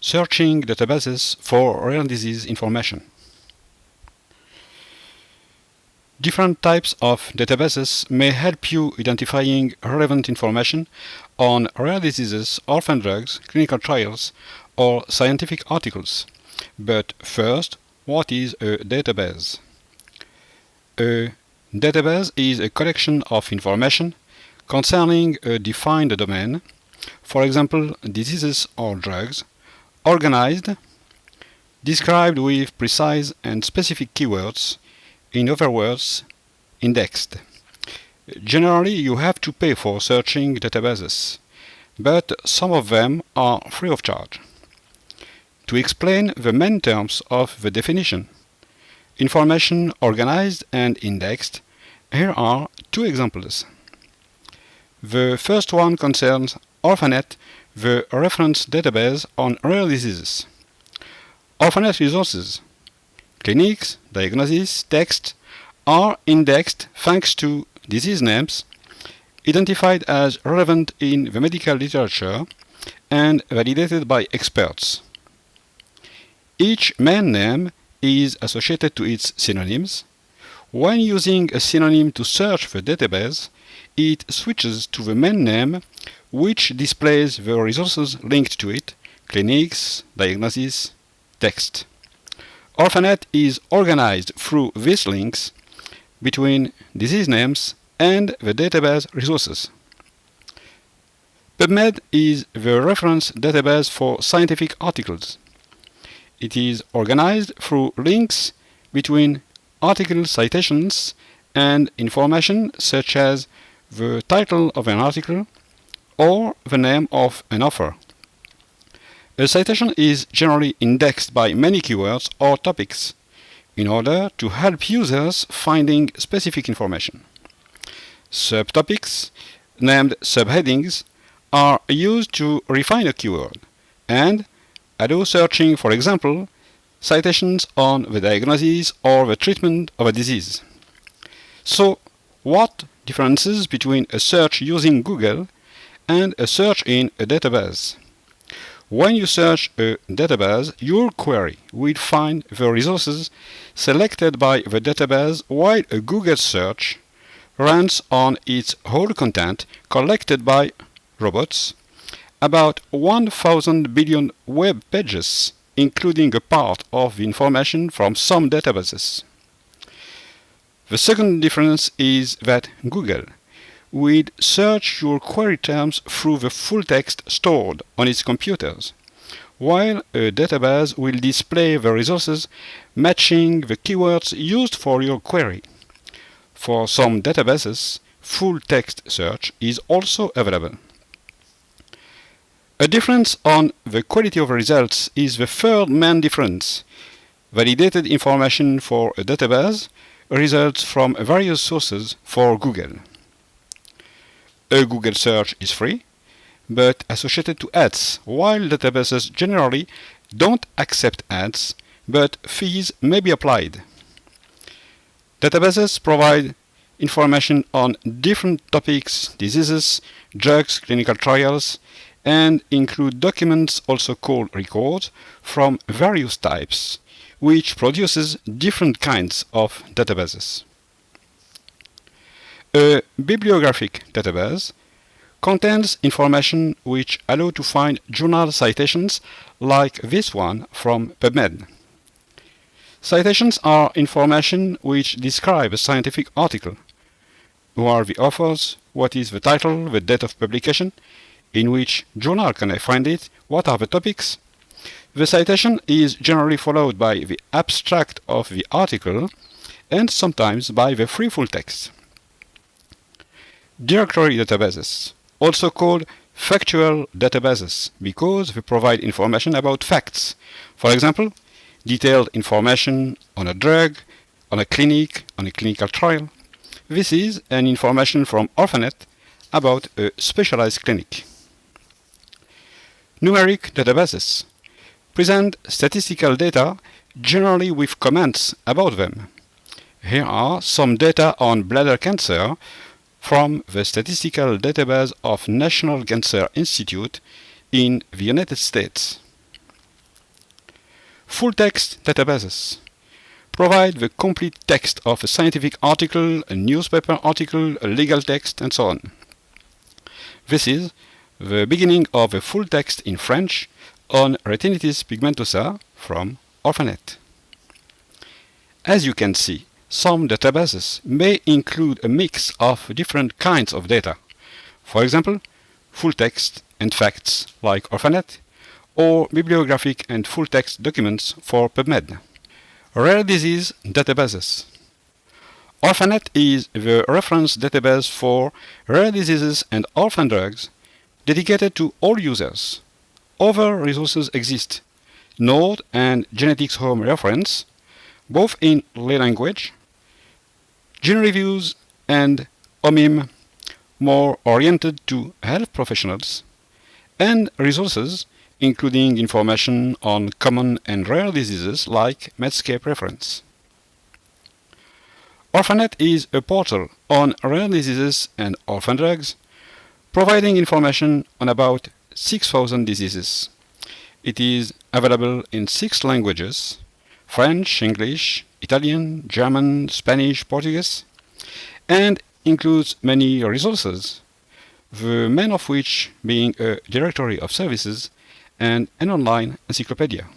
Searching databases for rare disease information. Different types of databases may help you identifying relevant information on rare diseases, orphan drugs, clinical trials, or scientific articles. But first, what is a database? A database is a collection of information concerning a defined domain, for example, diseases or drugs, organized, described with precise and specific keywords, in other words, indexed. Generally, you have to pay for searching databases, but some of them are free of charge. To explain the main terms of the definition, information organized and indexed, here are two examples. The first one concerns Orphanet, the reference database on rare diseases. Orphanet resources, clinics, diagnoses, text, are indexed thanks to disease names identified as relevant in the medical literature and validated by experts. Each main name is associated to its synonyms. When using a synonym to search the database, it switches to the main name, which displays the resources linked to it, clinics, diagnoses, text. Orphanet is organized through these links between disease names and the database resources. PubMed is the reference database for scientific articles. It is organized through links between article citations and information such as the title of an article or the name of an author. A citation is generally indexed by many keywords or topics in order to help users finding specific information. Subtopics, named subheadings, are used to refine a keyword and allow searching, for example, citations on the diagnosis or the treatment of a disease. So, what differences between a search using Google and a search in a database? When you search a database, your query will find the resources selected by the database, while a Google search runs on its whole content collected by robots, about 1,000 billion web pages, including a part of the information from some databases. The second difference is that Google will search your query terms through the full text stored on its computers, while a database will display the resources matching the keywords used for your query. For some databases, full text search is also available. A difference on the quality of results is the third main difference. Validated information for a database results from various sources for Google. A Google search is free, but associated to ads, while databases generally don't accept ads, but fees may be applied. Databases provide information on different topics, diseases, drugs, clinical trials, and include documents, also called records, from various types, which produces different kinds of databases. A bibliographic database contains information which allow to find journal citations like this one from PubMed. Citations are information which describe a scientific article. Who are the authors? What is the title, the date of publication? In which journal can I find it? What are the topics? The citation is generally followed by the abstract of the article and sometimes by the free full text. Directory databases, also called factual databases, because they provide information about facts. For example, detailed information on a drug, on a clinic, on a clinical trial. This is an information from Orphanet about a specialized clinic. Numeric databases present statistical data, generally with comments about them. Here are some data on bladder cancer from the statistical database of National Cancer Institute in the United States. Full-text databases provide the complete text of a scientific article, a newspaper article, a legal text, and so on. This is the beginning of a full text in French on retinitis pigmentosa from Orphanet. As you can see, some databases may include a mix of different kinds of data. For example, full text and facts like Orphanet, or bibliographic and full text documents for PubMed. Rare disease databases. Orphanet is the reference database for rare diseases and orphan drugs dedicated to all users. Other resources exist: Node and Genetics Home Reference, both in lay language, Gene Reviews, and OMIM, more oriented to health professionals, and resources including information on common and rare diseases like Medscape Reference. Orphanet is a portal on rare diseases and orphan drugs, providing information on about 6,000 diseases. It is available in 6 languages: French, English, Italian, German, Spanish, Portuguese, and includes many resources, the main of which being a directory of services and an online encyclopedia.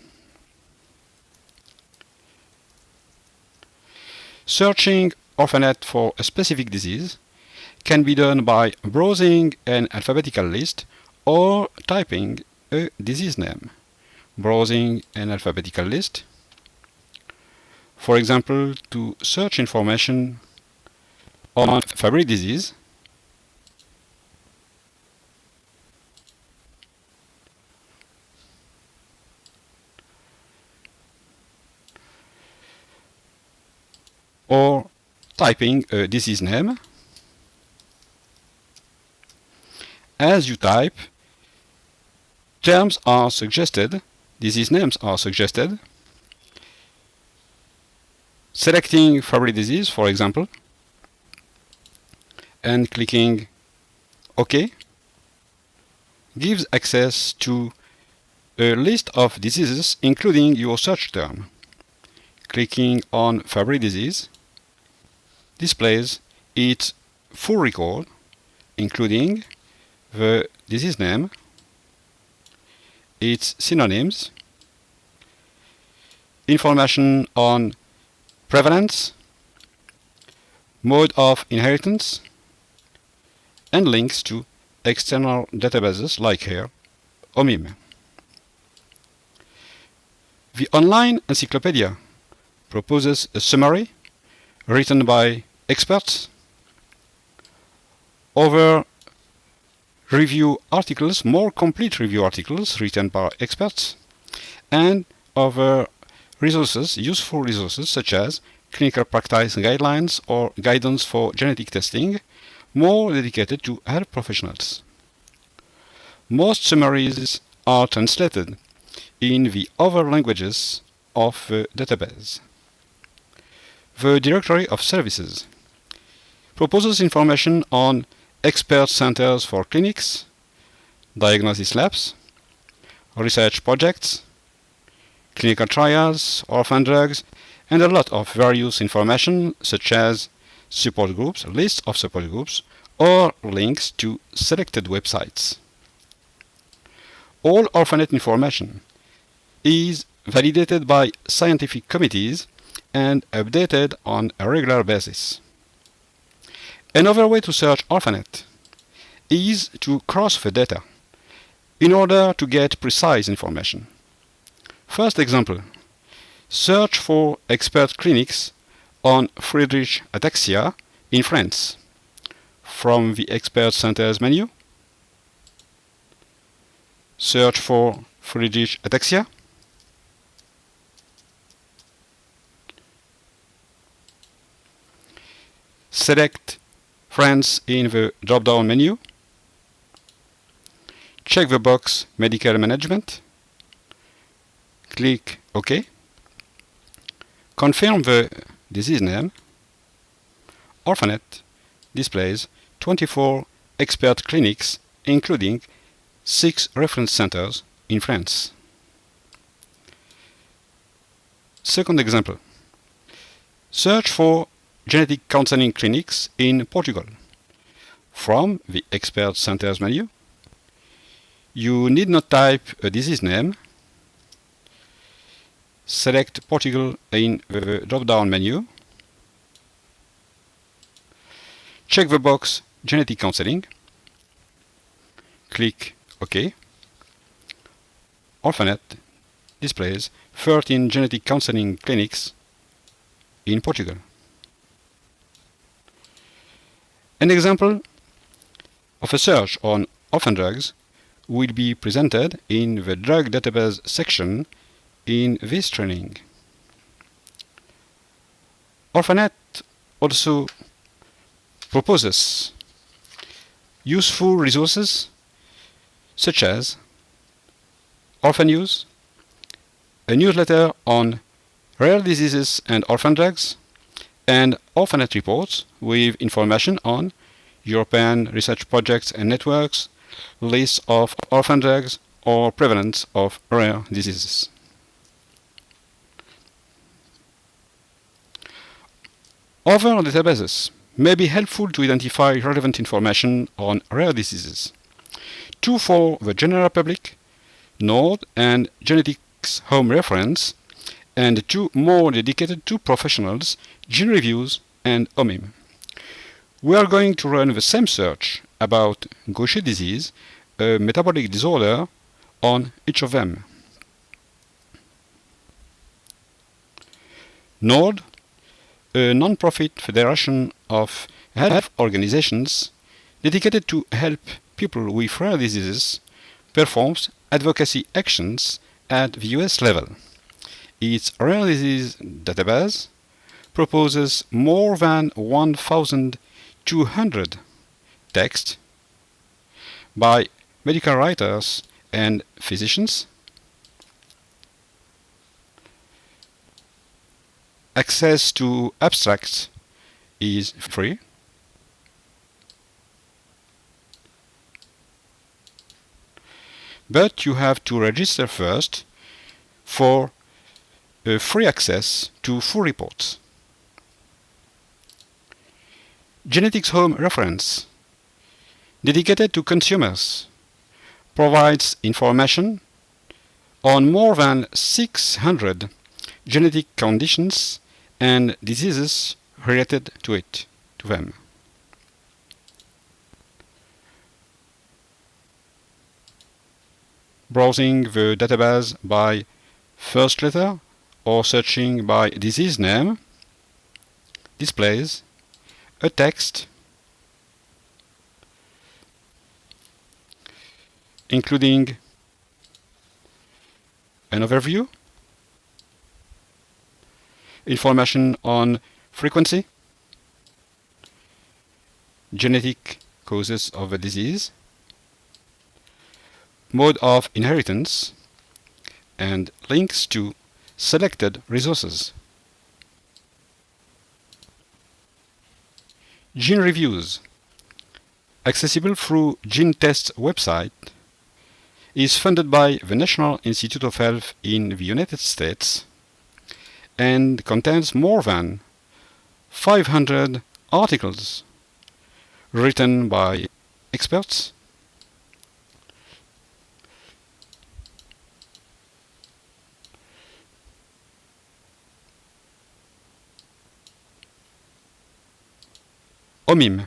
Searching Orphanet for a specific disease can be done by browsing an alphabetical list or typing a disease name. Browsing an alphabetical list, for example, to search information on Fabry disease, or typing a disease name. As you type, terms are suggested, disease names are suggested. Selecting Fabry disease, for example, and clicking OK gives access to a list of diseases including your search term. Clicking on Fabry disease displays its full record, including the disease name, its synonyms, information on prevalence, mode of inheritance, and links to external databases like here, OMIM. The online encyclopedia proposes a summary written by experts over review articles, more complete review articles written by experts, and other resources, useful resources such as clinical practice guidelines or guidance for genetic testing, more dedicated to health professionals. Most summaries are translated in the other languages of the database. The Directory of Services proposes information on expert centers for clinics, diagnosis labs, research projects, clinical trials, orphan drugs, and a lot of various information such as support groups, lists of support groups, or links to selected websites. All Orphanet information is validated by scientific committees and updated on a regular basis. Another way to search Orphanet is to cross the data in order to get precise information. First example, search for expert clinics on Friedreich ataxia in France. From the Expert Centers menu, search for Friedreich ataxia. Select France in the drop-down menu. Check the box Medical Management. Click OK. Confirm the disease name. Orphanet displays 24 expert clinics, including 6 reference centers in France. Second example. Search for genetic counseling clinics in Portugal. From the Expert Centers menu, you need not type a disease name. Select Portugal in the drop-down menu. Check the box Genetic Counseling. Click OK. Orphanet displays 13 genetic counseling clinics in Portugal. An example of a search on orphan drugs will be presented in the drug database section in this training. Orphanet also proposes useful resources such as Orphan News, a newsletter on rare diseases and orphan drugs, and Orphanet reports with information on European research projects and networks, lists of orphan drugs, or prevalence of rare diseases. Other databases may be helpful to identify relevant information on rare diseases. Two for the general public, Nord and Genetics Home Reference, and two more dedicated to professionals, Gene Reviews and OMIM. We are going to run the same search about Gaucher disease, a metabolic disorder, on each of them. Nord, a non-profit federation of health organizations dedicated to help people with rare diseases, performs advocacy actions at the US level. Its rare disease database proposes more than 1,200 texts by medical writers and physicians. Access to abstracts is free. But you have to register first for free access to full reports. Genetics Home Reference, dedicated to consumers, provides information on more than 600 genetic conditions and diseases related to them. Browsing the database by first letter or searching by disease name displays a text including an overview, information on frequency, genetic causes of the disease, mode of inheritance, and links to selected resources. Gene Reviews, accessible through GeneTest's website, is funded by the National Institute of Health in the United States and contains more than 500 articles written by experts, OMIM,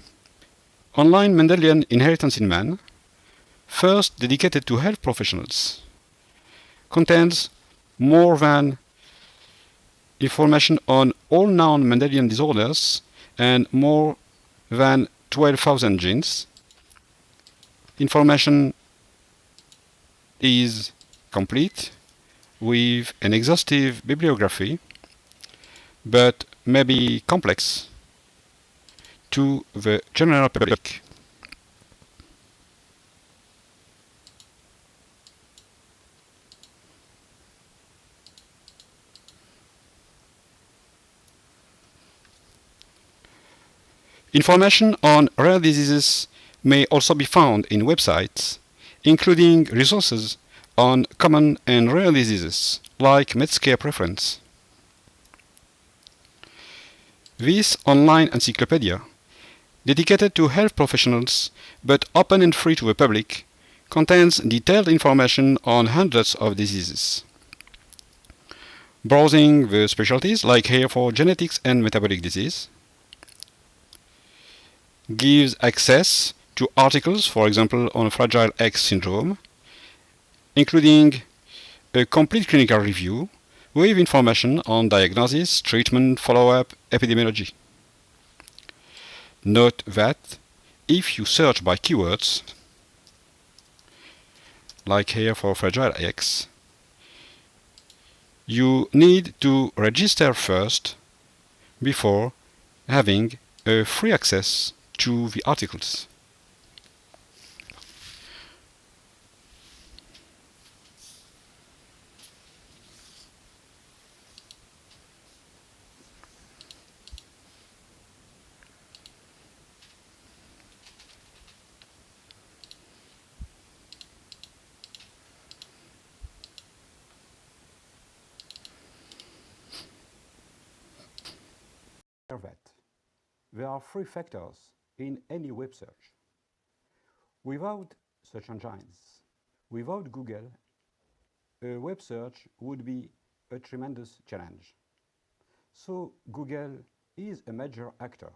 Online Mendelian Inheritance in Man, first dedicated to health professionals, contains more than information on all known Mendelian disorders and more than 12,000 genes. Information is complete with an exhaustive bibliography, but may be complex to the general public. Information on rare diseases may also be found in websites, including resources on common and rare diseases, like Medscape reference. This online encyclopedia, dedicated to health professionals but open and free to the public, contains detailed information on hundreds of diseases. Browsing the specialties, like here for genetics and metabolic disease, gives access to articles, for example, on Fragile X syndrome, including a complete clinical review with information on diagnosis, treatment, follow-up, epidemiology. Note that if you search by keywords, like here for Fragile X, you need to register first before having a free access to the articles. That there are three factors in any web search. Without search engines, without Google, a web search would be a tremendous challenge. So Google is a major actor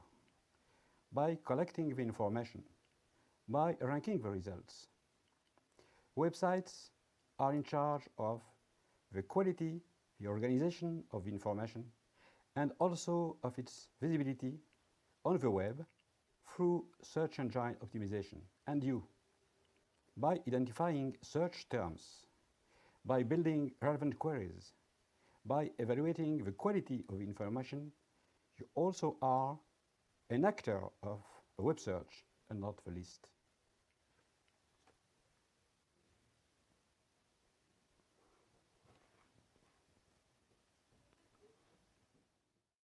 by collecting the information, by ranking the results. Websites are in charge of the quality, the organization of the information, and also of its visibility on the web through search engine optimization. And you, by identifying search terms, by building relevant queries, by evaluating the quality of information, you also are an actor of a web search and not the least.